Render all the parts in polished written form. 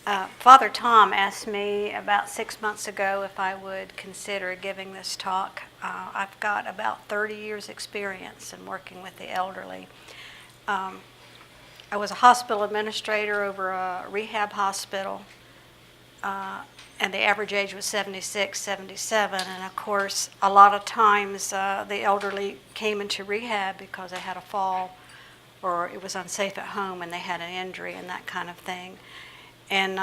Father Tom asked me about 6 months ago if I would consider giving this talk. I've got about 30 years experience in working with the elderly. I was a hospital administrator over a rehab hospital, and the average age was 76, 77, and of course a lot of times the elderly came into rehab because they had a fall or it was unsafe at home and they had an injury and that kind of thing. And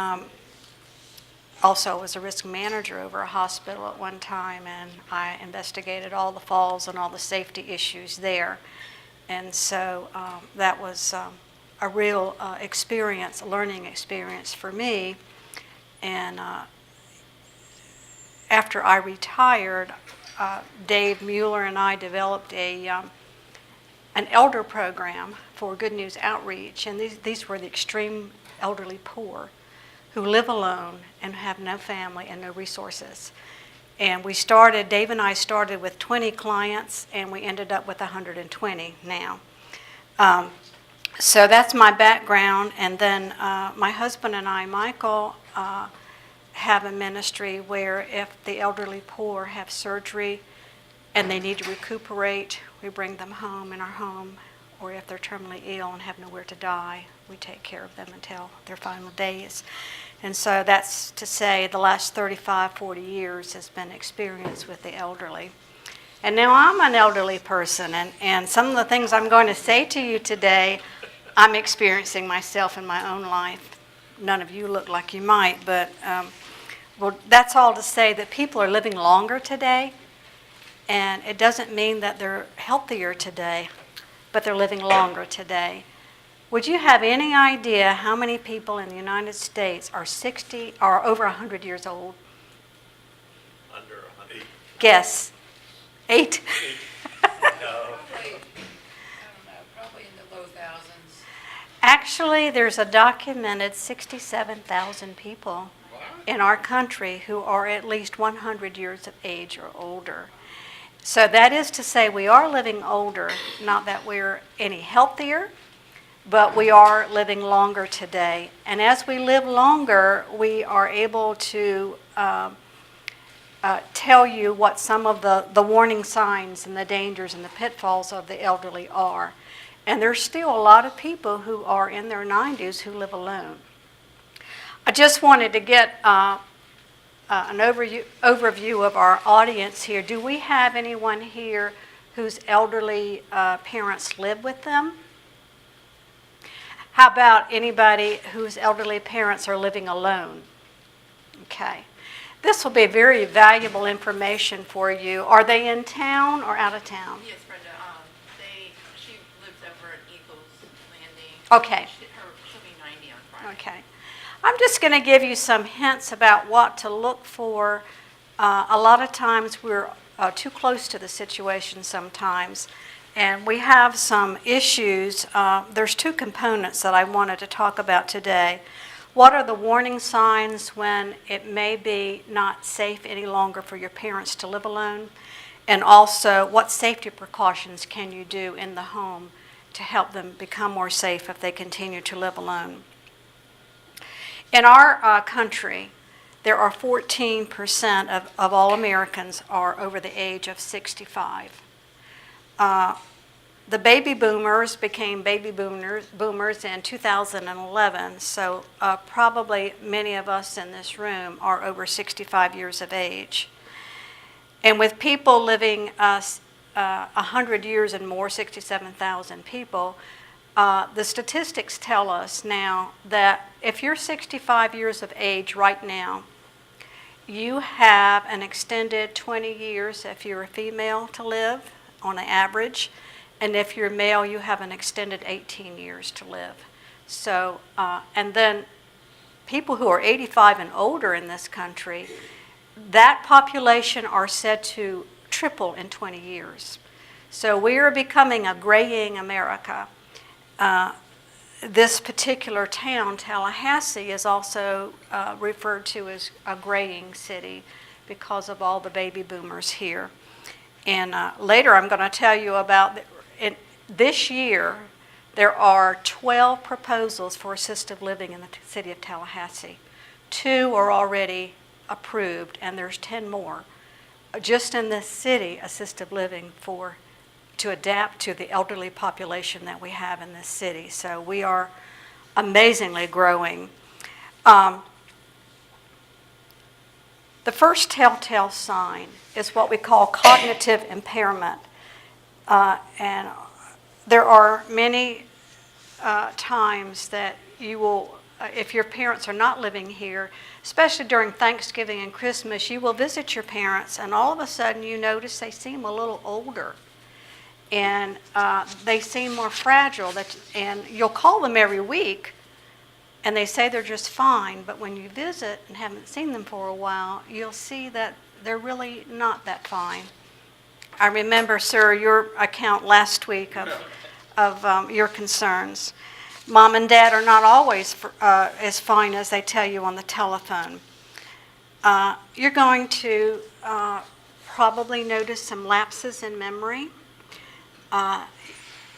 also was a risk manager over a hospital at one time, and I investigated all the falls and all the safety issues there. And so that was a real experience, a learning experience for me. And after I retired, Dave Mueller and I developed an elder program for Good News Outreach, and these were the extreme elderly poor who live alone and have no family and no resources. And Dave and I started with 20 clients, and we ended up with 120 now. So that's my background. And then my husband and I, Michael, have a ministry where if the elderly poor have surgery and they need to recuperate, we bring them home in our home. Or if they're terminally ill and have nowhere to die, we take care of them until their final days. And so that's to say the last 35, 40 years has been experience with the elderly. And now I'm an elderly person, and some of the things I'm going to say to you today, I'm experiencing myself in my own life. None of you look like you might, but well, that's all to say that people are living longer today, and it doesn't mean that they're healthier today, but they're living longer today. Would you have any idea how many people in the United States are 60 or over 100 years old? Under 100. Guess. 8? No. Probably in the low thousands. Actually, there's a documented 67,000 people in our country who are at least 100 years of age or older. So that is to say we are living older, not that we're any healthier, but we are living longer today. And as we live longer, we are able to tell you what some of the warning signs and the dangers and the pitfalls of the elderly are. And there's still a lot of people who are in their 90s who live alone. I just wanted to get an overview of our audience here. Do we have anyone here whose elderly parents live with them? How about anybody whose elderly parents are living alone? Okay. This will be very valuable information for you. Are they in town or out of town? Yes, Brenda. She lives over at Eagles Landing. Okay. She'll be 90 on Friday. Okay. I'm just going to give you some hints about what to look for. A lot of times we're too close to the situation sometimes, and we have some issues. There's two components that I wanted to talk about today. What are the warning signs when it may be not safe any longer for your parents to live alone? And also, what safety precautions can you do in the home to help them become more safe if they continue to live alone? In our country, there are 14% of all Americans are over the age of 65. The baby boomers became baby boomers in 2011, so probably many of us in this room are over 65 years of age. And with people living 100 years and more, 67,000 people, the statistics tell us now that if you're 65 years of age right now, you have an extended 20 years if you're a female to live on an average, and if you're male, you have an extended 18 years to live. So, and then people who are 85 and older in this country, that population are said to triple in 20 years. So we are becoming a graying America. This particular town, Tallahassee, is also referred to as a graying city because of all the baby boomers here. And later I'm going to tell you about, this year, there are 12 proposals for assisted living in the city of Tallahassee. 2 are already approved, and there's 10 more. Just in this city, assisted living to adapt to the elderly population that we have in this city. So we are amazingly growing. The first telltale sign is what we call cognitive impairment. And there are many times that you will, if your parents are not living here, especially during Thanksgiving and Christmas, you will visit your parents, and all of a sudden you notice they seem a little older. And they seem more fragile. And you'll call them every week, and they say they're just fine. But when you visit and haven't seen them for a while, you'll see that they're really not that fine. I remember, sir, your account last week of your concerns. Mom and Dad are not always as fine as they tell you on the telephone. You're going to probably notice some lapses in memory.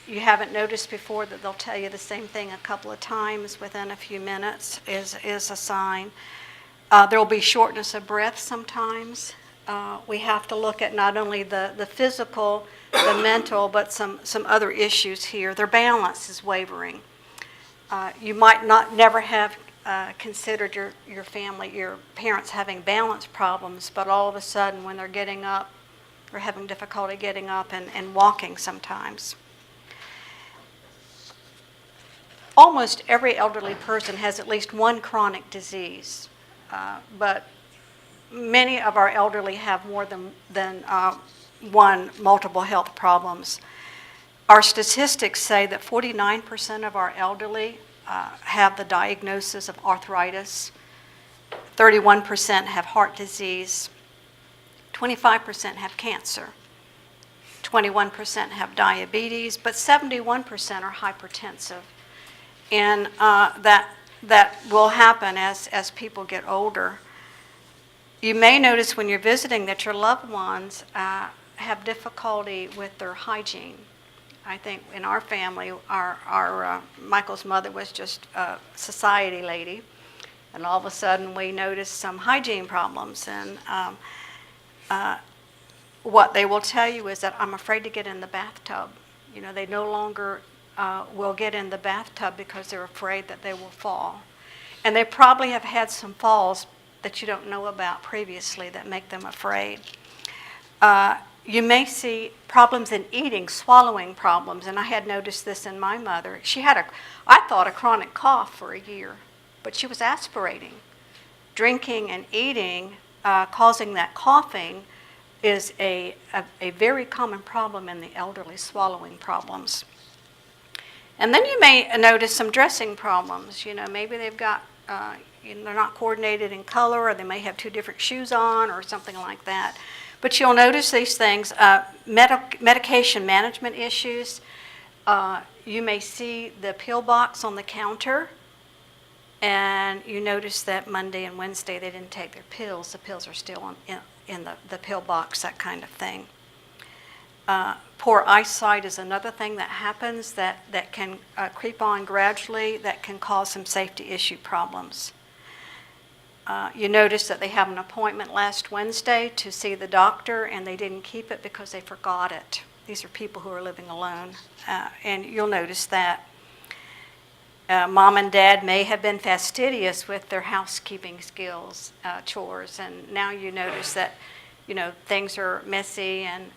You haven't noticed before that they'll tell you the same thing a couple of times within a few minutes is a sign. There will be shortness of breath sometimes. We have to look at not only the physical, the mental, but some other issues here. Their balance is wavering. You might never have considered your family, your parents having balance problems, but all of a sudden when they're getting up, they're having difficulty getting up and walking sometimes. Almost every elderly person has at least one chronic disease, but many of our elderly have more than one multiple health problems. Our statistics say that 49% of our elderly have the diagnosis of arthritis, 31% have heart disease, 25% have cancer, 21% have diabetes, but 71% are hypertensive. And that will happen as people get older. You may notice when you're visiting that your loved ones have difficulty with their hygiene. I think in our family, our Michael's mother was just a society lady, and all of a sudden we noticed some hygiene problems. And what they will tell you is that I'm afraid to get in the bathtub. You know, they no longer will get in the bathtub because they're afraid that they will fall. And they probably have had some falls that you don't know about previously that make them afraid. You may see problems in eating, swallowing problems, and I had noticed this in my mother. She had I thought, a chronic cough for a year, but she was aspirating. Drinking and eating causing that coughing is a very common problem in the elderly, swallowing problems. And then you may notice some dressing problems. You know, maybe they've got, they're not coordinated in color, or they may have two different shoes on or something like that. But you'll notice these things, medication management issues. You may see the pill box on the counter, and you notice that Monday and Wednesday they didn't take their pills. The pills are still in the pill box, that kind of thing. Poor eyesight is another thing that happens that can creep on gradually, that can cause some safety issue problems. You notice that they have an appointment last Wednesday to see the doctor, and they didn't keep it because they forgot it. These are people who are living alone, and you'll notice that. Mom and Dad may have been fastidious with their housekeeping skills, chores, and now you notice that, you know, things are messy and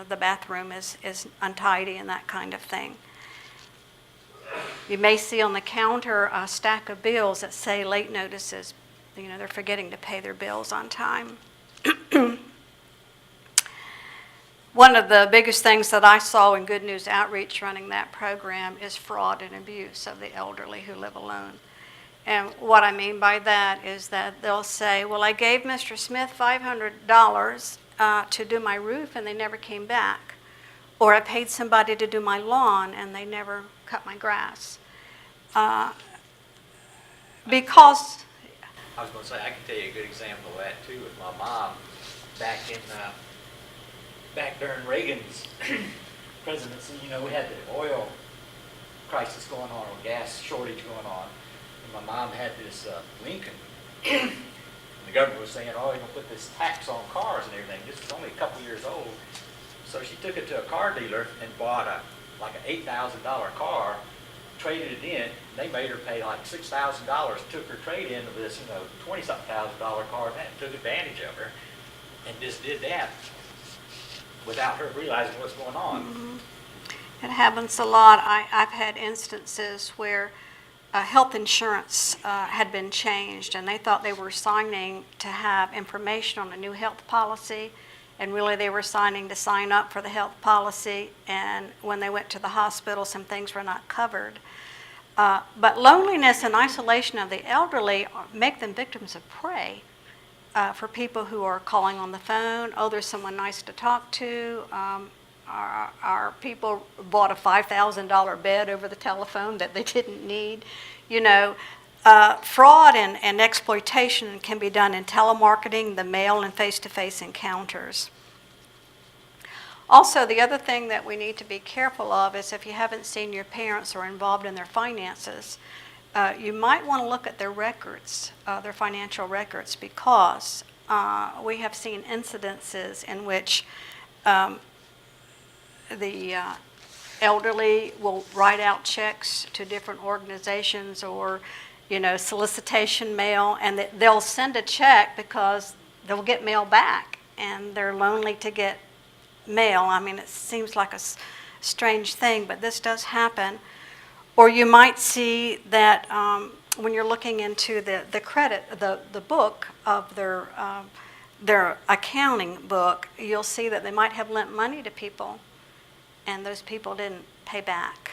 the bathroom is untidy and that kind of thing. You may see on the counter a stack of bills that say late notices. You know, they're forgetting to pay their bills on time. One of the biggest things that I saw in Good News Outreach running that program is fraud and abuse of the elderly who live alone. And what I mean by that is that they'll say, well, I gave Mr. Smith $500 to do my roof and they never came back. Or I paid somebody to do my lawn and they never cut my grass. Because... I was going to say, I can tell you a good example of that too with my mom back during Reagan's presidency. You know, we had the oil crisis going on, or gas shortage going on. And my mom had this Lincoln And the government was saying, oh, you're gonna put this tax on cars and everything. This was only a couple years old. So she took it to a car dealer and bought like an $8,000 car, traded it in. They made her pay like $6,000, took her trade in of this, 20-something thousand dollar car, and took advantage of her, and just did that without her realizing what's going on. Mm-hmm. It happens a lot. I've had instances where health insurance had been changed, and they thought they were signing to have information on a new health policy, and really they were signing to sign up for the health policy, and when they went to the hospital, some things were not covered. But loneliness and isolation of the elderly make them victims of prey for people who are calling on the phone. Oh, there's someone nice to talk to. Our people bought a $5,000 bed over the telephone that they didn't need. Fraud and exploitation can be done in telemarketing, the mail, and face-to-face encounters. Also, the other thing that we need to be careful of is if you haven't seen your parents or involved in their finances, you might want to look at their records, their financial records, because we have seen incidences in which the elderly will write out checks to different organizations or, solicitation mail, and they'll send a check because they'll get mail back, and they're lonely to get mail. I mean, it seems like a strange thing, but this does happen. Or you might see that when you're looking into the credit, the book of their accounting book, you'll see that they might have lent money to people, and those people didn't pay back.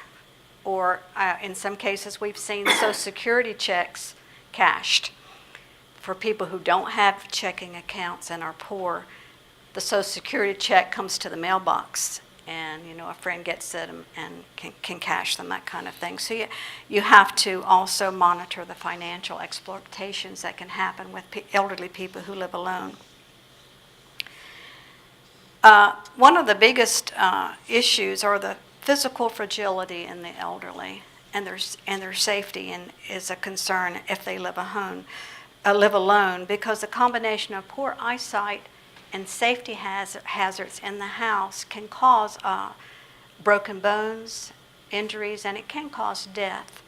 Or in some cases, we've seen Social Security checks cashed for people who don't have checking accounts and are poor. The Social Security check comes to the mailbox, and a friend gets it and can cash them, that kind of thing. So you have to also monitor the financial exploitations that can happen with elderly people who live alone. One of the biggest issues are the physical fragility in the elderly, and their safety is a concern if they live alone, because the combination of poor eyesight and safety hazards in the house can cause broken bones, injuries, and it can cause death.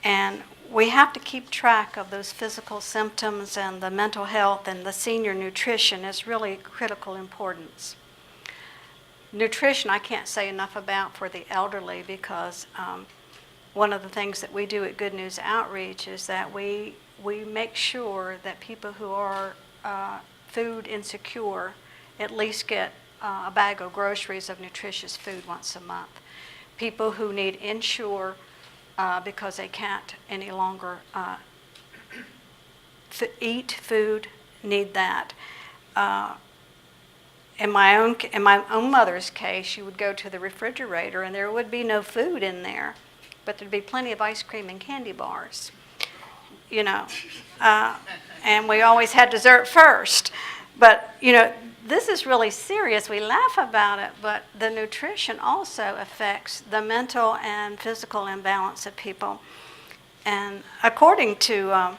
And we have to keep track of those physical symptoms, and the mental health and the senior nutrition is really critical importance. Nutrition I can't say enough about for the elderly, because one of the things that we do at Good News Outreach is that we make sure that people who are food insecure at least get a bag of groceries of nutritious food once a month. People who need Insure because they can't any longer eat food need that. In my own mother's case, she would go to the refrigerator and there would be no food in there, but there'd be plenty of ice cream and candy bars, and we always had dessert first. But, this is really serious. We laugh about it, but the nutrition also affects the mental and physical imbalance of people. And according to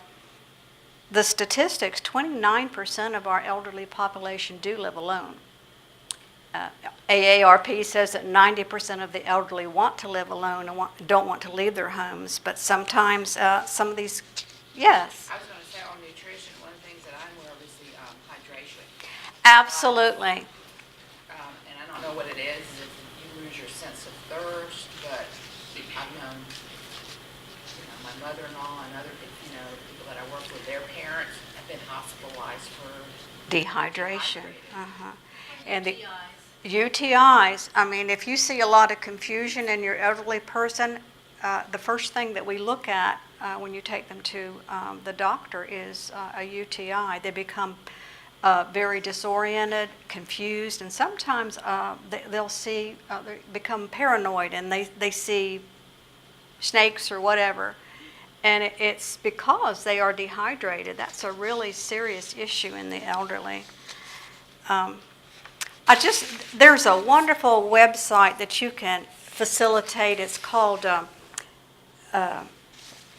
the statistics, 29% of our elderly population do live alone. A.R.C says that 90% of the elderly want to live alone and don't want to leave their homes, but sometimes some of these, yes. I was going to say on nutrition, one of the things that I'm aware of is the hydration. Absolutely. And I don't know what it is if you lose your sense of thirst, but I've known, my mother-in-law and other people that I work with, their parents have been hospitalized for Dehydration. And the UTIs. UTIs, I mean, if you see a lot of confusion in your elderly person, the first thing that we look at when you take them to the doctor is a UTI. They become very disoriented, confused, and sometimes they'll see, they become paranoid, and they see snakes or whatever. And it's because they are dehydrated. That's a really serious issue in the elderly. There's a wonderful website that you can facilitate. It's called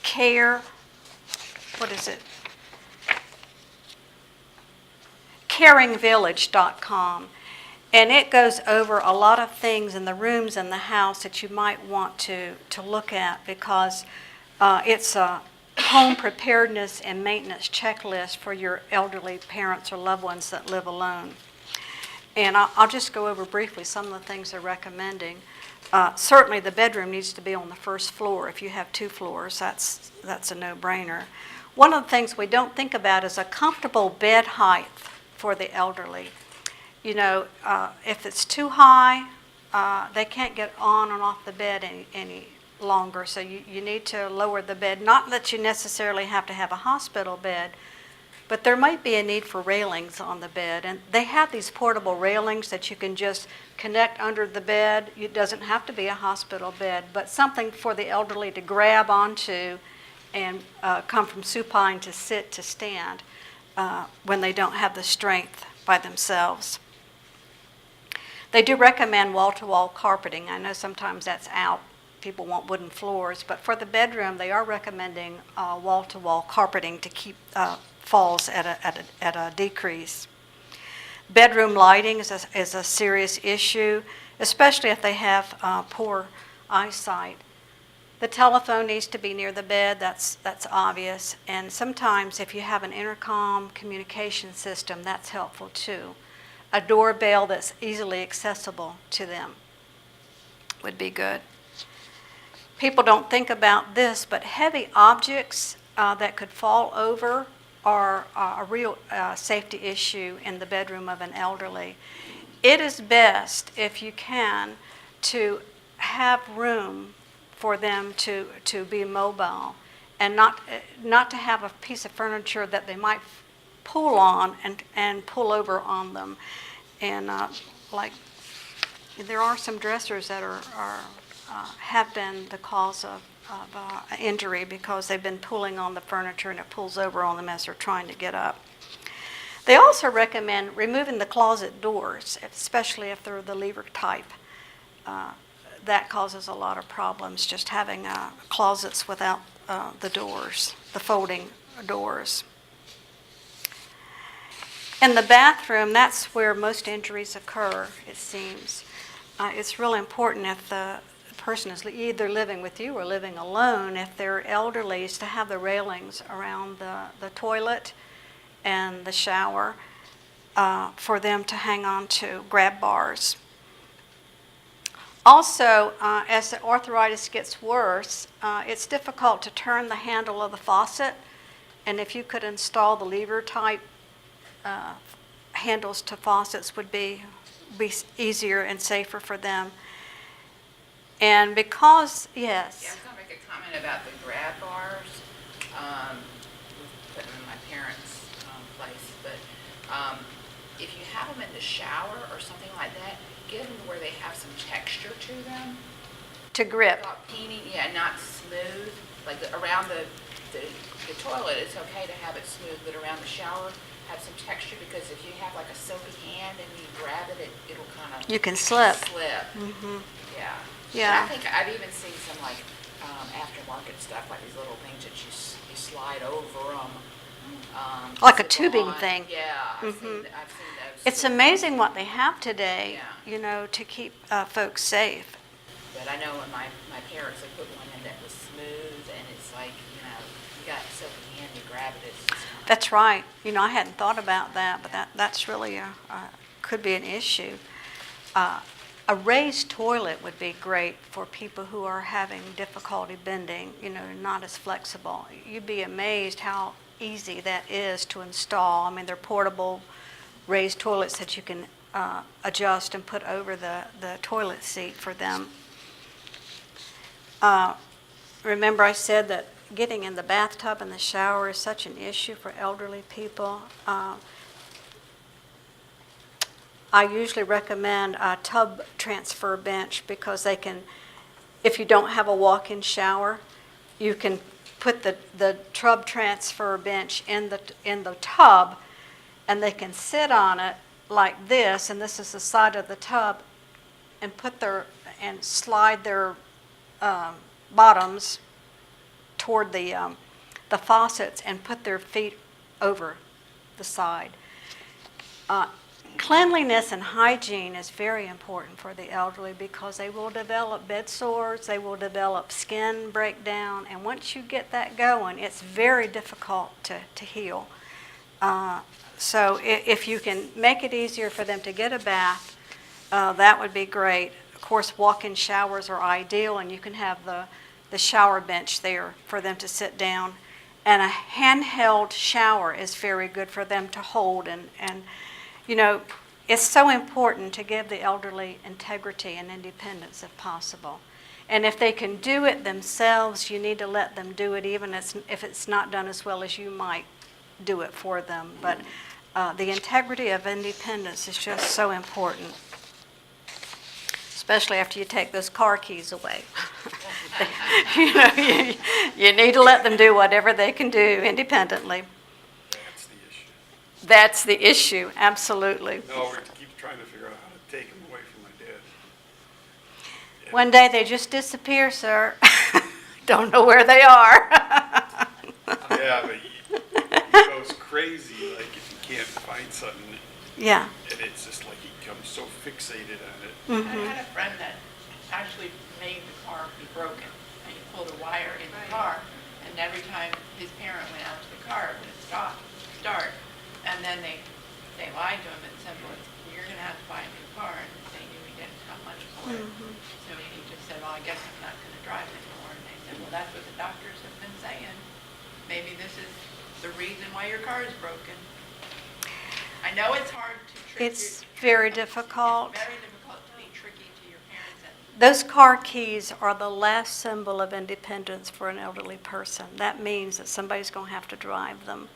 Care. What is it? caringvillage.com. And it goes over a lot of things in the rooms in the house that you might want to look at, because it's a home preparedness and maintenance checklist for your elderly parents or loved ones that live alone. And I'll just go over briefly some of the things they're recommending. Certainly the bedroom needs to be on the first floor. If you have 2 floors, that's a no-brainer. One of the things we don't think about is a comfortable bed height for the elderly. You know, if it's too high, they can't get on and off the bed any longer. So you need to lower the bed. Not that you necessarily have to have a hospital bed, but there might be a need for railings on the bed. And they have these portable railings that you can just connect under the bed. It doesn't have to be a hospital bed, but something for the elderly to grab onto and come from supine to sit to stand when they don't have the strength by themselves. They do recommend wall-to-wall carpeting. I know sometimes that's out. People want wooden floors, but for the bedroom, they are recommending wall-to-wall carpeting to keep falls at a decrease. Bedroom lighting is a serious issue, especially if they have poor eyesight. The telephone needs to be near the bed. That's obvious. And sometimes if you have an intercom communication system, that's helpful too. A doorbell that's easily accessible to them would be good. People don't think about this, but heavy objects that could fall over are a real safety issue in the bedroom of an elderly. It is best, if you can, to have room for them to be mobile, and not to have a piece of furniture that they might pull on and pull over on them. And like there are some dressers that have been the cause of injury because they've been pulling on the furniture and it pulls over on them as they're trying to get up. They also recommend removing the closet doors, especially if they're the lever type. That causes a lot of problems, just having closets without the doors, the folding doors. In the bathroom, that's where most injuries occur, it seems. It's really important if the person is either living with you or living alone, if they're elderly, is to have the railings around the toilet and the shower for them to hang on to, grab bars. Also, as the arthritis gets worse, it's difficult to turn the handle of the faucet, and if you could install the lever type handles to faucets would be easier and safer for them. And because, yes. Yeah, I was going to make a comment about the grab bars. We've put them in my parents' place, but if you have them in the shower or something like that, get them to where they have some texture to them. To grip. Not peeny, yeah, not smooth. Like around the toilet, it's okay to have it smooth, but around the shower, have some texture, because if you have like a silky hand and you grab it, it'll kind of... You can slip. Mm-hmm. Yeah. Yeah. And I think I've even seen some like aftermarket stuff, like these little things that you slide over them. Like a tubing thing. Yeah, I've Mhm. seen those. It's amazing what they have today, Yeah. you know, to keep folks safe. But I know when my parents, they put one in that was smooth, and it's like, you know, you got a silky hand, you grab it, it's just kind of... That's right. You know, I hadn't thought about that, but that's really could be an issue. A raised toilet would be great for people who are having difficulty bending, you know, not as flexible. You'd be amazed how easy that is to install. I mean, they're portable raised toilets that you can adjust and put over the toilet seat for them. Remember I said that getting in the bathtub and the shower is such an issue for elderly people. I usually recommend a tub transfer bench because they can, if you don't have a walk-in shower, you can put the tub transfer bench in the tub, and they can sit on it like this, and this is the side of the tub, and slide their bottoms toward the faucets and put their feet over the side. Cleanliness and hygiene is very important for the elderly because they will develop bed sores, they will develop skin breakdown, and once you get that going, it's very difficult to heal. So if you can make it easier for them to get a bath, that would be great. Of course, walk-in showers are ideal, and you can have the shower bench there for them to sit down. And a handheld shower is very good for them to hold. And you know, it's so important to give the elderly integrity and independence if possible. And if they can do it themselves, you need to let them do it, even if it's not done as well as you might do it for them. But the integrity of independence is just so important, especially after you take those car keys away. You know, you need to let them do whatever they can do independently. That's the issue. That's the issue, absolutely. No, we keep trying to figure out how to take him away from my dad. One day they just disappear, sir. Don't know where they are. Yeah, but he goes crazy, like if he can't find something, Yeah. and it's just like he becomes so fixated on it. I had a friend that actually made the car be broken, and he pulled a wire in the car, and every time his parent went out to the car, it would start, and then they lied to him and said, well, you're gonna have to buy a new car, and they knew he didn't have much for it. So he just said, well, I guess I'm not gonna drive anymore, and they said, well, that's what the doctors have been saying. Maybe this is the reason why your car is broken. I know it's hard to trick. It's very difficult. It's very difficult to be tricky to your parents. And Those car keys are the last symbol of independence for an elderly person. That means that somebody's going to have to drive them.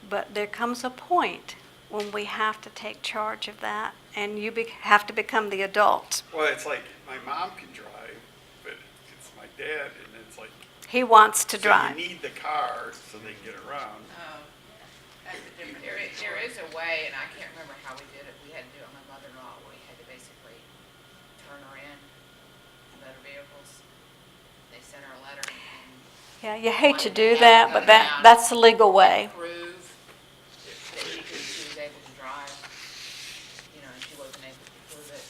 But there comes a point when we have to take charge of that, and you have to become the adult. Well, it's like my mom can drive, but it's my dad, and it's like, He wants to so drive. you need the car so they can get around. that's a different. There is a way, and I can't remember how we did it. We had to do it on my mother-in-law. We had to basically turn her in motor vehicles. They sent her a letter and Yeah, you hate to do that, but that's the legal way. prove that she was able to drive. You know, and she wasn't able to prove it.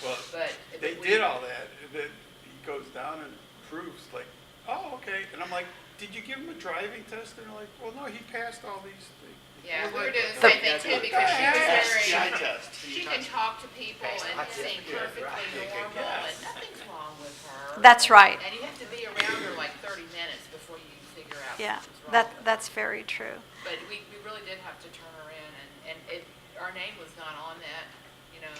Well, But they did all that, and then he goes down and proves, like, oh, okay. And I'm like, did you give him a driving test? And they're like, well, no, he passed all these things. Yeah, we We're were like, doing the same thing too because she was Yeah. very, she can talk to people and seem perfectly normal and nothing's wrong with her. That's right. And you have to be around her like 30 minutes before you figure out Yeah, what's wrong with her. that's very true. But we really did have to turn her in and our name was not on that, you know.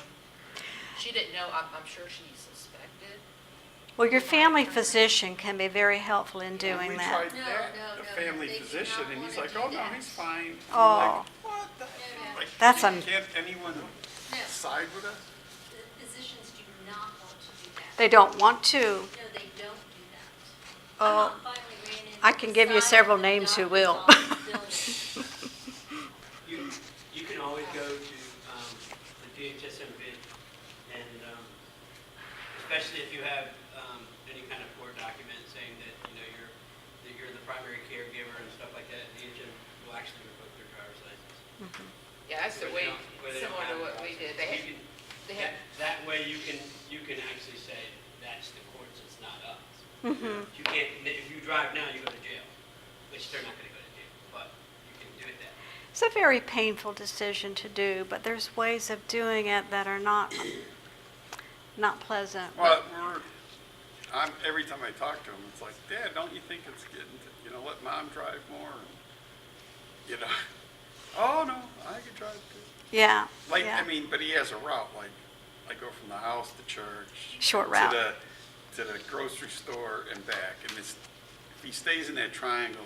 She didn't know, I'm sure she suspected. Well, your family physician can be very helpful in doing We that. tried that, the family they do physician, not and he's wanna like, do oh, no, that. he's fine. I'm Oh. like, what the? no. Like, That's can't anyone No. side with us? The physicians do not want to do that. They don't want to. No, they don't do that. My Oh, mom finally ran into I can give you the side several of the names who doctor's will. office building. You can always go to the DHSM bid, and especially if you have any kind of court document saying that, you know, you're the primary caregiver and stuff like that, DHM will actually revoke their driver's license. Yeah, that's the way, Where they don't similar to have what a we did. license. They had, That way you can actually say, that's the courts, it's not us. Mhm. You can't, if you drive now, you go to jail, which they're not gonna go to jail, but you can do it that way. It's a very painful decision to do, but there's ways of doing it that are not pleasant. Well, every time I talk to him, it's like, Dad, don't you think it's getting, let Mom drive more? And, oh, no, I could drive too. Yeah, Like, yeah. I mean, but he has a route, like, I go from the house to church. Short route. To the grocery store and back, and if he stays in that triangle,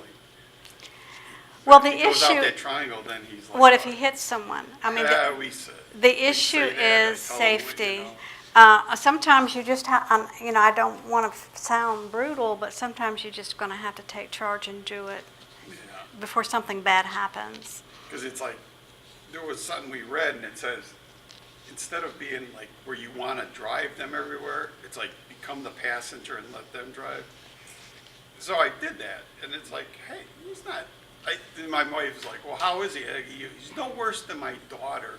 Well, the if he goes out issue, that triangle, then he's like. what if he hits someone? I mean, Yeah, we said. the issue say that, is I tell 'em, you safety. know. Sometimes you just have, I don't want to sound brutal, but sometimes you're just going to have to take charge and do it Yeah. before something bad happens. Because it's like, there was something we read and it says, instead of being like where you want to drive them everywhere, it's like become the passenger and let them drive. So I did that, and it's like, hey, he's not My wife was like, well, how is he? He's no worse than my daughter.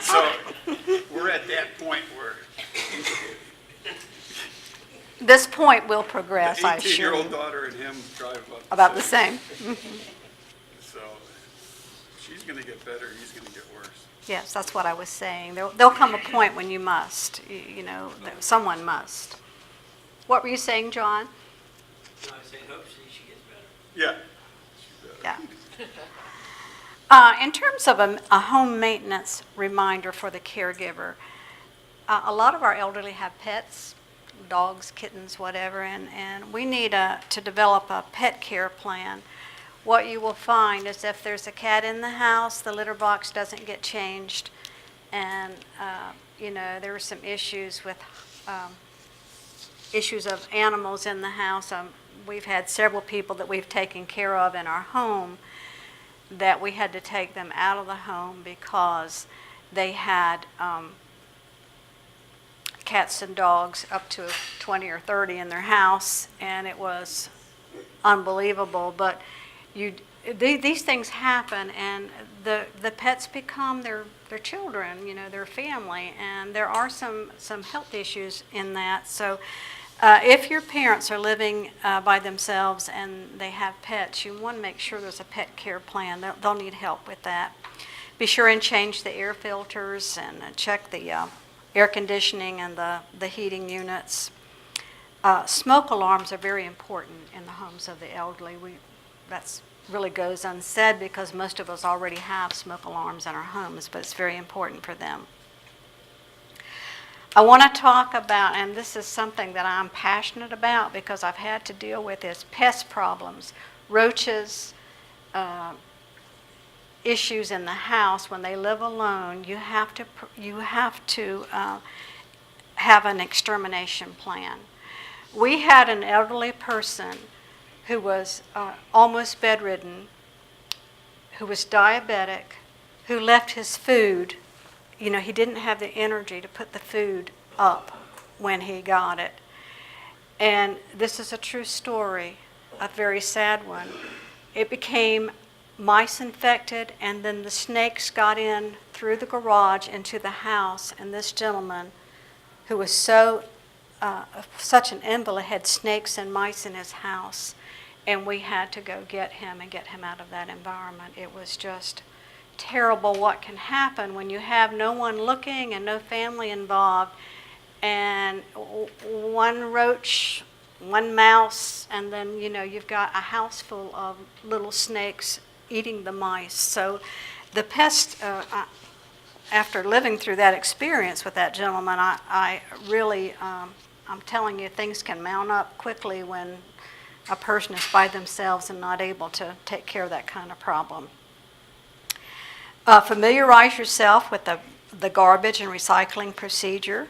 So we're at that point where This point will the progress, I assure 18-year-old you. daughter and him drive About the same. So she's going to get better, he's going to get worse. Yes, that's what I was saying. There'll come a point when you must, you know, that someone must. What were you saying, John? No, I say hopefully she gets better. Yeah. She's better. Yeah. In terms of a home maintenance reminder for the caregiver, a lot of our elderly have pets, dogs, kittens, whatever, and we need to develop a pet care plan. What you will find is if there's a cat in the house, the litter box doesn't get changed, and you know, there are some issues with issues of animals in the house. We've had several people that we've taken care of in our home that we had to take them out of the home because they had cats and dogs up to 20 or 30 in their house, and it was unbelievable. But these things happen, and the pets become their children, you know, their family, and there are some health issues in that. So if your parents are living by themselves and they have pets, you want to make sure there's a pet care plan. They'll need help with that. Be sure and change the air filters and check the air conditioning and the heating units. Smoke alarms are very important in the homes of the elderly. That's really goes unsaid because most of us already have smoke alarms in our homes, but it's very important for them. I want to talk about, and this is something that I'm passionate about because I've had to deal with this, pest problems, roaches, issues in the house. When they live alone, you have to have an extermination plan. We had an elderly person who was almost bedridden, who was diabetic, who left his food. You know, he didn't have the energy to put the food up when he got it. And this is a true story, a very sad one. It became mice infected, and then the snakes got in through the garage into the house, and this gentleman, who was such an invalid, had snakes and mice in his house, and we had to go get him and get him out of that environment. It was just terrible what can happen when you have no one looking and no family involved, and one roach, one mouse, and then, you know, you've got a house full of little snakes eating the mice. So the pest, after living through that experience with that gentleman, I really, I'm telling you, things can mount up quickly when a person is by themselves and not able to take care of that kind of problem. Familiarize yourself with the garbage and recycling procedure.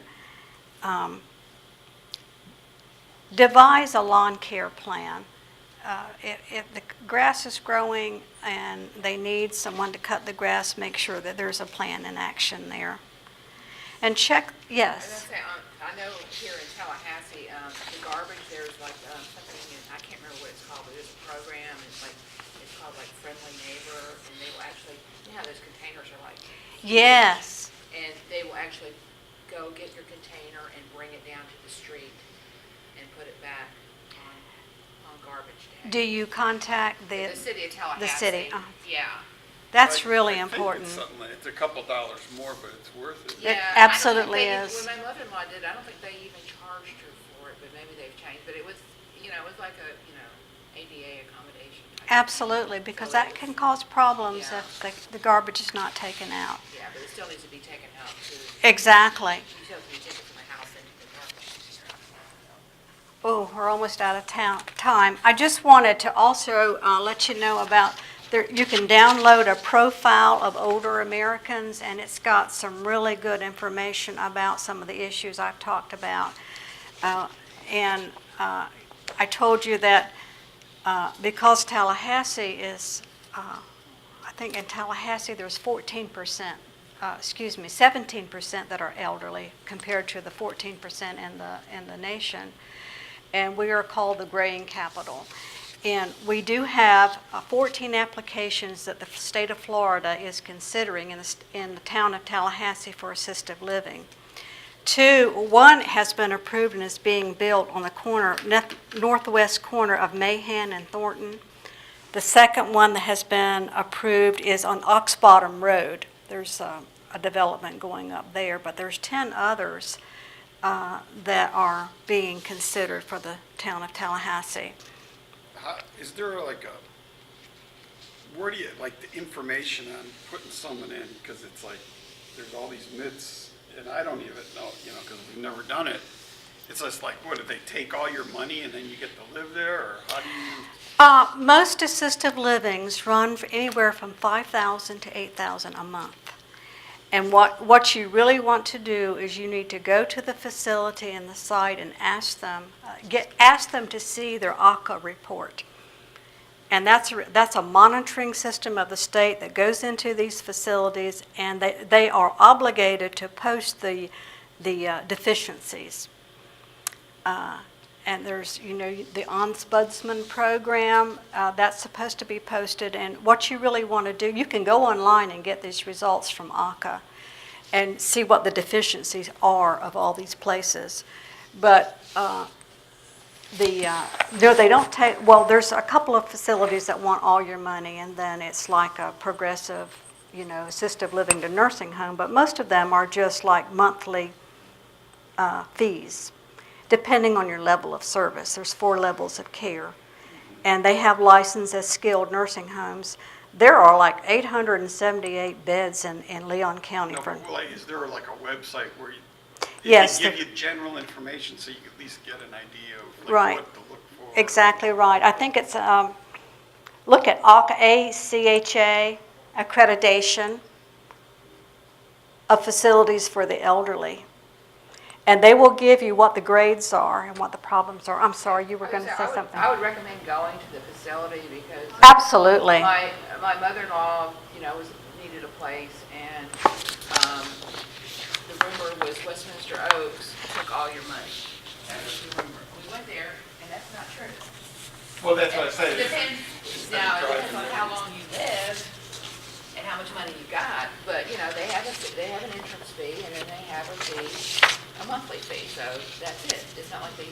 Devise a lawn care plan. If the grass is growing and they need someone to cut the grass, make sure that there's a plan in action there. And check, I was yes. gonna say, I know here in Tallahassee, the garbage, there's like something, I can't remember what it's called, but there's a program, it's called like Friendly Neighbor, and they will actually, you know how those containers are like? Yes. And they will actually go get your container and bring it down to the street and put it back on garbage day. Do you contact The city of Tallahassee. the city? Yeah. That's I- really I think important. it's something like, it's a couple dollars more, but it's worth it. It Yeah, absolutely I don't think is. When my mother-in-law did, I don't think they even charged her for it, but maybe they've changed. But it was, you know, it was like a, you know, ADA accommodation type. Absolutely, because So that it can was- cause problems Yeah. if the garbage is not taken out. Yeah, but it still needs to be taken out too. Exactly. You still have to be taken from the house into the garbage. Oh, we're almost out of time. I just wanted to also let you know about, you can download a profile of older Americans, and it's got some really good information about some of the issues I've talked about. And I told you that because Tallahassee is, I think in Tallahassee there's 17% that are elderly compared to the 14% in the nation. And we are called the graying capital. And we do have 14 applications that the state of Florida is considering in the town of Tallahassee for assisted living. One has been approved and is being built on the northwest corner of Mahan and Thornton. The second one that has been approved is on Ox Bottom Road. There's a development going up there, but there's 10 others that are being considered for the town of Tallahassee. Is there like a, where do you, like the information on putting someone in? Because it's like, there's all these myths, and I don't even know, because we've never done it. It's just like, what, do they take all your money and then you get to live there, or how do you? Most assisted livings run for anywhere from $5,000 to $8,000 a month. And what you really want to do is you need to go to the facility and the site and ask them to see their A.R.C report. And that's a monitoring system of the state that goes into these facilities, and they are obligated to post the deficiencies. And there's, the Ombudsman program, that's supposed to be posted. And what you really want to do, you can go online and get these results from A.R.C and see what the deficiencies are of all these places. But they don't take, well, there's a couple of facilities that want all your money, and then it's like a progressive, assisted living to nursing home. But most of them are just like monthly fees, depending on your level of service. There's 4 levels of care, and they have license as skilled nursing homes. There are like 878 beds in Leon County. No, but like, is there like a website where Yes, they give you general information so you can at least get an idea of like, right. what to look for? Exactly right. I think it's, look at A.C.H.A. accreditation of facilities for the elderly. And they will give you what the grades are and what the problems are. I'm sorry, you were going to say something. I would recommend going to the facility because Absolutely. my mother-in-law, needed a place, and the rumor was Westminster Oaks took all your money. That was the rumor. We went there, and that's not true. Well, that's what I said. It depends on how long you live and how much money you got, but, they have an entrance fee, and then they have a monthly fee, so that's it. It's not like they,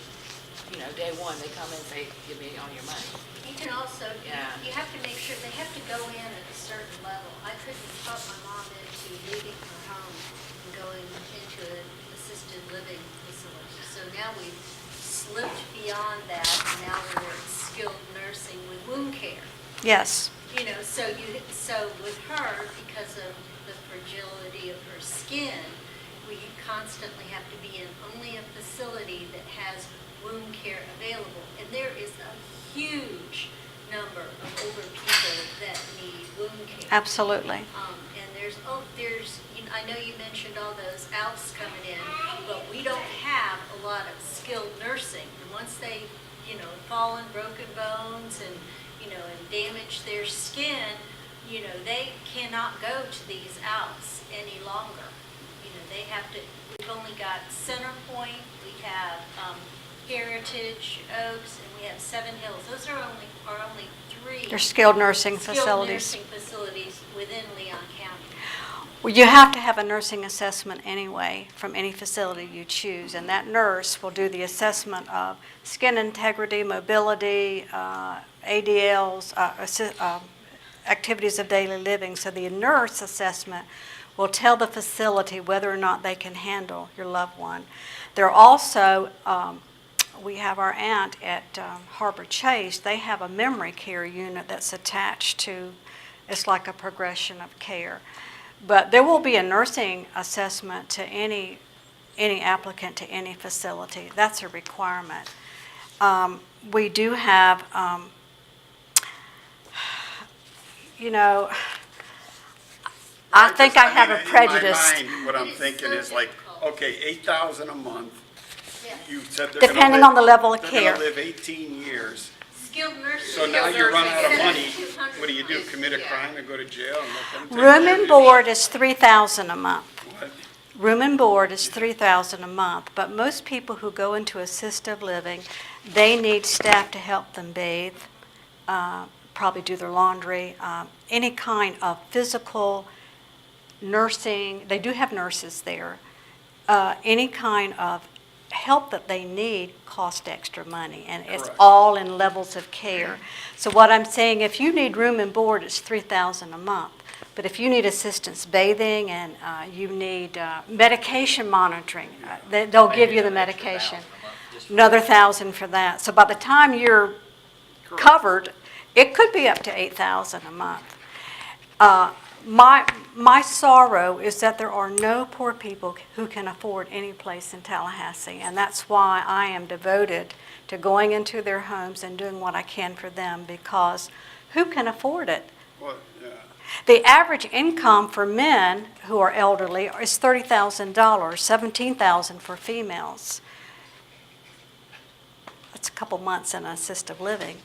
day one, they come in and say, give me all your money. You can also, Yeah. you have to make sure, they have to go in at a certain level. I couldn't talk my mom into leaving her home and going into an assisted living facility. So now we've slipped beyond that, and now we're at skilled nursing with wound care. Yes. So with her, because of the fragility of her skin, we constantly have to be in only a facility that has wound care available. And there is a huge number of older people that need wound care. Absolutely. And I know you mentioned all those A.R.Cs coming in, but we don't have a lot of skilled nursing. And once they, fallen, broken bones, and damage their skin, they cannot go to these A.R.Cs any longer. They have to. We've only got Centerpoint, we have Heritage Oaks, and we have Seven Hills. Those are only 3 They're skilled nursing skilled facilities. nursing facilities within Leon County. Well, you have to have a nursing assessment anyway from any facility you choose, and that nurse will do the assessment of skin integrity, mobility, ADLs, activities of daily living. So the nurse assessment will tell the facility whether or not they can handle your loved one. There are also, we have our aunt at Harbor Chase, they have a memory care unit that's attached to, it's like a progression of care. But there will be a nursing assessment to any applicant to any facility. That's a requirement. We do have, I think I have a prejudice. In my mind, what I'm It is thinking so is like, difficult. okay, $8,000 a month. Yes. You said they're gonna Depending live- on the level of They're care. gonna live 18 years. Skilled nursing. So now you run out of nursing. money. 200 What do you do? months. Commit a Yeah. crime and go to jail and let them take Room care of and you? board is $3,000 a month. What? Room and board is $3,000 a month, but most people who go into assisted living, they need staff to help them bathe, probably do their laundry, any kind of physical nursing. They do have nurses there. Any kind of help that they need costs extra money, and it's Correct. all in levels of care. So what I'm saying, if you need room and board, it's $3,000 a month. But if you need assistance bathing and you need medication monitoring, they'll give you the medication. Another $1,000 for that. So by the time you're covered, it could be up to $8,000 a month. My sorrow is that there are no poor people who can afford any place in Tallahassee, and that's why I am devoted to going into their homes and doing what I can for them, because who can afford it? Well, yeah. The average income for men who are elderly is $30,000, $17,000 for females. That's a couple months in assisted living.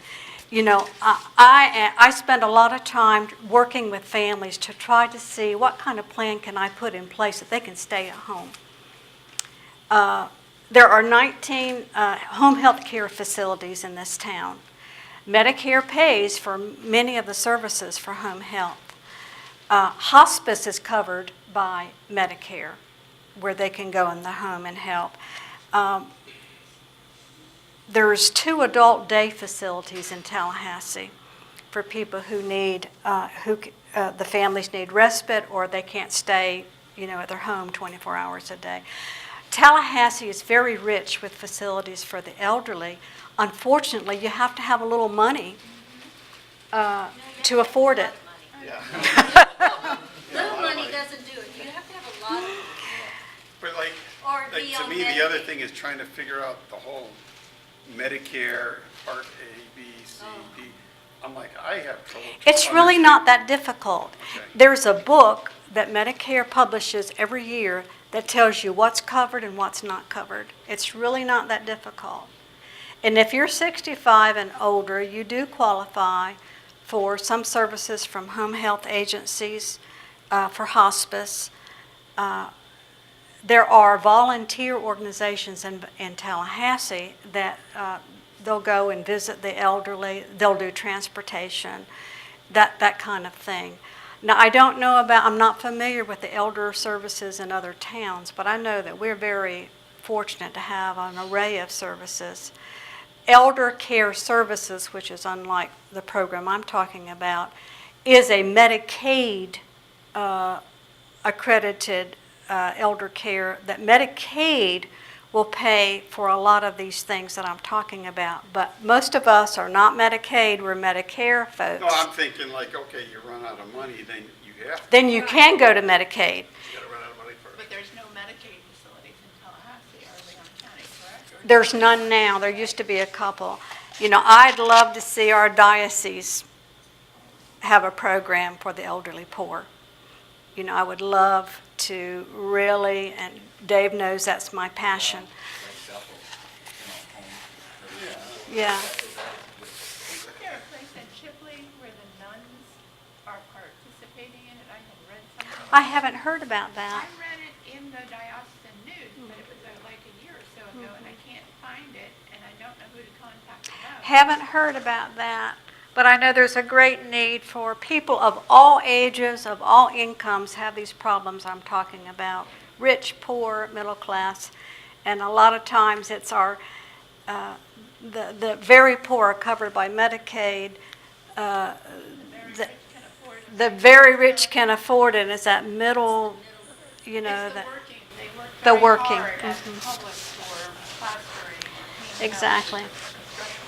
You know, I spend a lot of time working with families to try to see what kind of plan can I put in place that they can stay at home. There are 19 home health care facilities in this town. Medicare pays for many of the services for home health. Hospice is covered by Medicare, where they can go in the home and help. There's 2 adult day facilities in Tallahassee for people who need, the families need respite, or they can't stay, at their home 24 hours a day. Tallahassee is very rich with facilities for the elderly. Unfortunately, you have to have a little money to afford it. Little money doesn't do it. You have to have a lot of, But or like be to on me, the other Medicaid. thing is trying to figure out the whole Medicare, Part A, B, C, D. I'm like, I have trouble. It's really not that difficult. Okay. There's a book that Medicare publishes every year that tells you what's covered and what's not covered. It's really not that difficult. And if you're 65 and older, you do qualify for some services from home health agencies, for hospice. There are volunteer organizations in Tallahassee that they'll go and visit the elderly. They'll do transportation, that kind of thing. Now, I'm not familiar with the elder services in other towns, but I know that we're very fortunate to have an array of services. Elder Care Services, which is unlike the program I'm talking about, is a Medicaid accredited elder care that Medicaid will pay for a lot of these things that I'm talking about. But most of us are not Medicaid, we're Medicare folks. No, I'm thinking like, okay, you run out of money, then you have to. Then you can go to Medicaid. You gotta run out of money first. But there's no Medicaid facilities in Tallahassee, are they, on county, correct? Or- There's none now. There used to be a couple. I'd love to see our diocese have a program for the elderly poor. I would love to really, and Dave knows that's my passion. Yeah. Isn't there a place in Chipley where the nuns are participating in it? I had read something. I haven't heard about that. I read it in the diocesan news, but it was like a year or so ago, and I can't find it, and I don't know who to contact about it. Haven't heard about that. But I know there's a great need for people of all ages, of all incomes, have these problems I'm talking about. Rich, poor, middle class. And a lot of times it's the very poor are covered by Medicaid. The very rich can afford it. It's that middle, It's the that. working, they work The very working, hard as mhm. public for plastering or cleaning Exactly. houses, construction.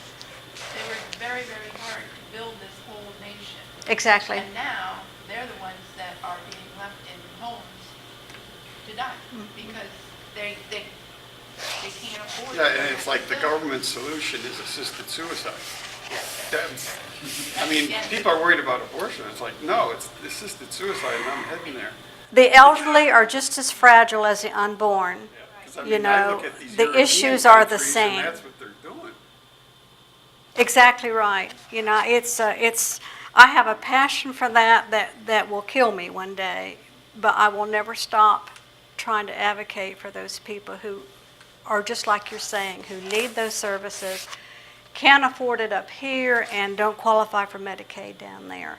They work very, very hard to build this whole nation. Exactly. And now, they're the ones that are being left in homes to die because they can't afford it. Yeah, and it's like the government solution is assisted suicide. People are worried about abortion. It's like, no, it's assisted suicide, and I'm heading there. The elderly are just as fragile as the unborn. 'Cause, I look at these The European issues are the countries, same. And that's what they're doing. Exactly right. I have a passion for that will kill me one day, but I will never stop trying to advocate for those people who are just like you're saying, who need those services, can't afford it up here and don't qualify for Medicaid down there.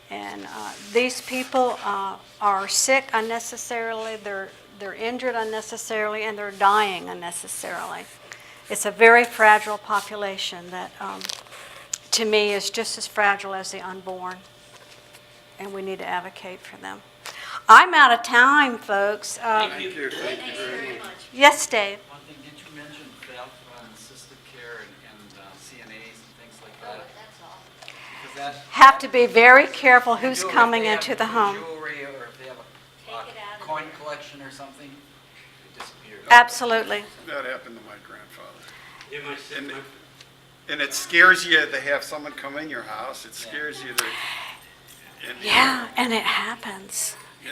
And these people are sick unnecessarily, they're injured unnecessarily, and they're dying unnecessarily. It's a very fragile population that, to me, is just as fragile as the unborn, and we need to advocate for them. I'm out of time, folks. Thank you Thanks very very much. much. Yes, Dave? One thing, did you mention theft on assisted care and CNAs and things like Oh, that? that's awful. Because that. Have to be very careful who's Jewelry, if coming they have into the home. Jewelry, or if they have Take it out a of coin there. collection or something, it disappears. Absolutely. That happened to my grandfather. Yeah, my son, And- And it scares you to have someone come in your house. It scares you to. And- Yeah, and it happens.